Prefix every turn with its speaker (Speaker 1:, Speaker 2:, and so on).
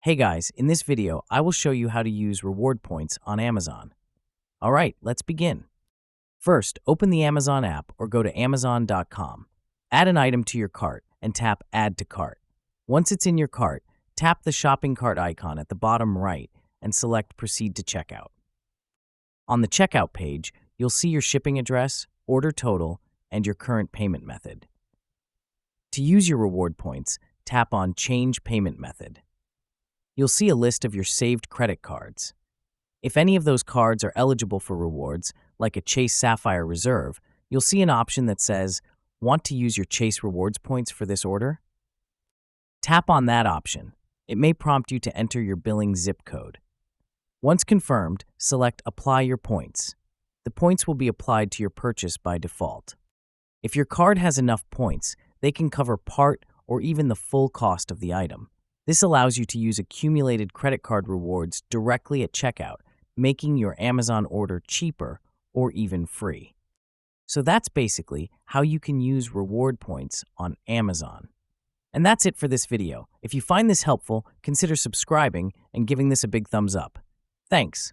Speaker 1: Hey guys, in this video, I will show you how to use reward points on Amazon. All right, let's begin. First, open the Amazon app or go to Amazon.com. Add an item to your cart and tap Add to Cart. Once it's in your cart, tap the shopping cart icon at the bottom right and select Proceed to Checkout. On the checkout page, you'll see your shipping address, order total, and your current payment method. To use your reward points, tap on Change Payment Method. You'll see a list of your saved credit cards. If any of those cards are eligible for rewards, like a Chase Sapphire Reserve, you'll see an option that says, "Want to use your Chase Rewards points for this order?" Tap on that option. It may prompt you to enter your billing zip code. Once confirmed, select Apply Your Points. The points will be applied to your purchase by default. If your card has enough points, they can cover part or even the full cost of the item. This allows you to use accumulated credit card rewards directly at checkout, making your Amazon order cheaper or even free. So that's basically how you can use reward points on Amazon. And that's it for this video. If you find this helpful, consider subscribing and giving this a big thumbs up. Thanks.